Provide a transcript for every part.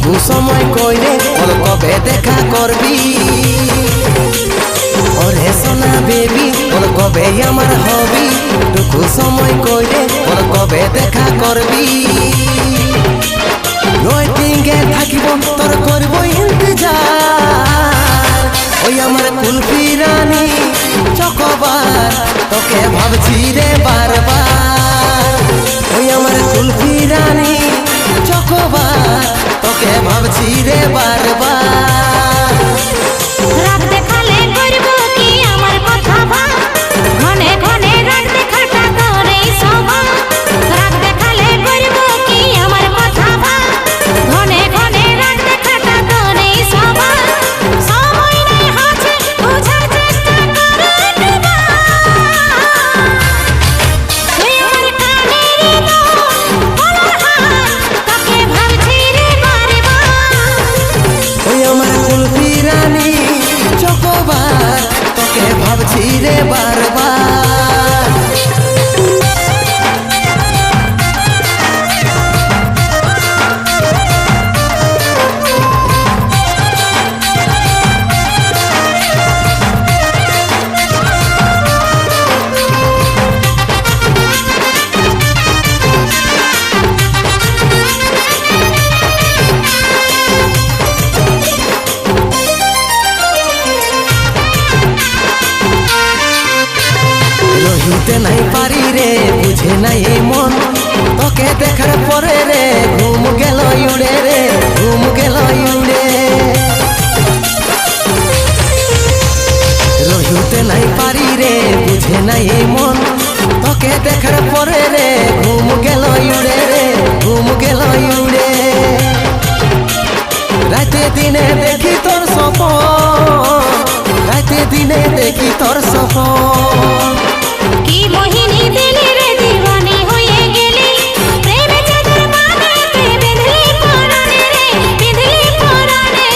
টুকু সময় কইরে বল কবে দেখা করবি ওরে সোনা বেবি বল কবে আমার হবি টুকু সময় কইরে বল কবে দেখা করবি ওয়েটিংয়ে থাকিব তোর করব ইন্তজার ওই আমার কুলফি রানী চকোবার তোকে ভাবছি রে বারবার ওই আমার কুলফি রানী চকোবার তোকে ভাবছি রে বারবার রাত দেখালে করব কি আমার কথা ভাব ঘনে ঘনে রাত দেখাটা তোরই স্বভাব রাত দেখালে করব কি আমার কথা ভাব ঘনে ঘনে রাত দেখাটা তোরই স্বভাব সময় নাই হাতে বুঝার চেষ্টা কর তুই আমার কানের বলার হাত তোকে ভাবছি রে বারবার ওই আমার কুলফি রানী চকোবার তোকে ভাবছি রে বারবার রহিতে নাই পারি রে বুঝে নাই এই মন তোকে দেখার পরে রে ঘুম গেল উড়ে রে ঘুম গেল উড়ে রহিতে নাই পারি রে বুঝে নাই এই মন তোকে দেখার পরে রে ঘুম গেল উড়ে রে ঘুম গেল উড়ে রাতে দিনে দেখি তোর স্বপ্ন রাতে দিনে দেখি তোর স্বপ্ন কি মোহিনী দিলি রে দিওয়ানি হয়ে গেলি প্রেমে চাদর বাঁধাতে বেঁধলি পরাণে রে বেঁধলি পরাণে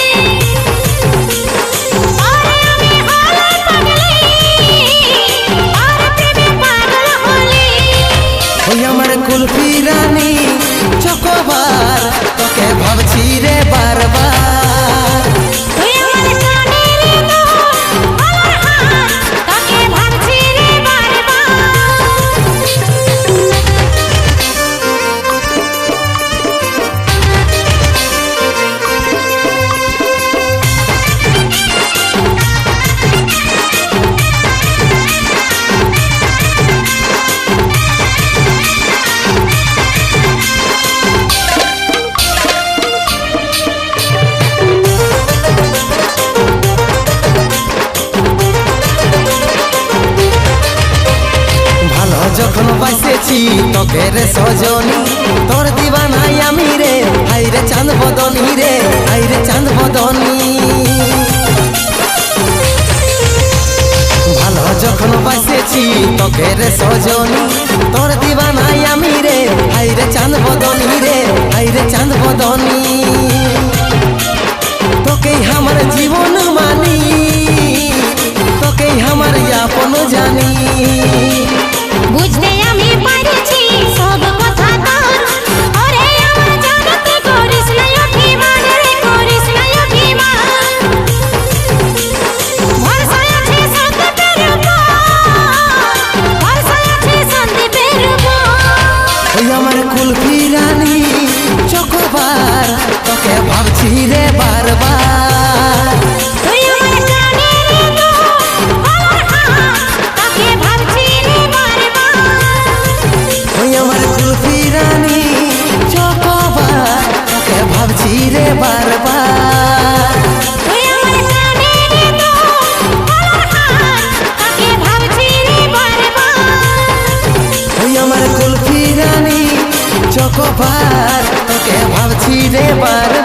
আরে আমি হলে পাগলি আর প্রেমে পাগল হলি ওই আমার কুলফি রানী চকোবার তোকে ভাবছি রে বারবার তুই আমার কানের বলার হাত তোকে ভাবছি রে ভালো যখন বাসেছি তোকে রে সজনী তোর দিবানাই আমি রে হাই রে চাঁদ বদনী রে হাই রে চাঁদ বদনী ভালো যখন বাসেছি তোকে রে সজনী তোর দিবানাই আমি রে হাই রে চাঁদ বদনী রে হাই রে চাঁদ বদনী তোকেই আমার জীবন মানি তোকেই আমার আপন জানি বুঝতে আমি পারছি সব কথা তোর ওরে আমার জানতে করিস না অভিমান রে করিস না অভিমান ভরসা আছে সন্দীপের উপর ভরসা আছে সন্দীপের উপর ওই আমার কুলফি রানী চকোবার তোকে ভাবছি রে বারবার তুই আমার কানের বলার হাত তোকে ভাবছি রে বারবার ওই আমার কুলফি রানী চকোবার তোকে ভাবছি রে বারবার তুই আমার কানের বলার হাত তোকে ভাবছি রে বারবার ওই আমার কুলফি রানী চকোবার তোকে ভাবছি রে বারবার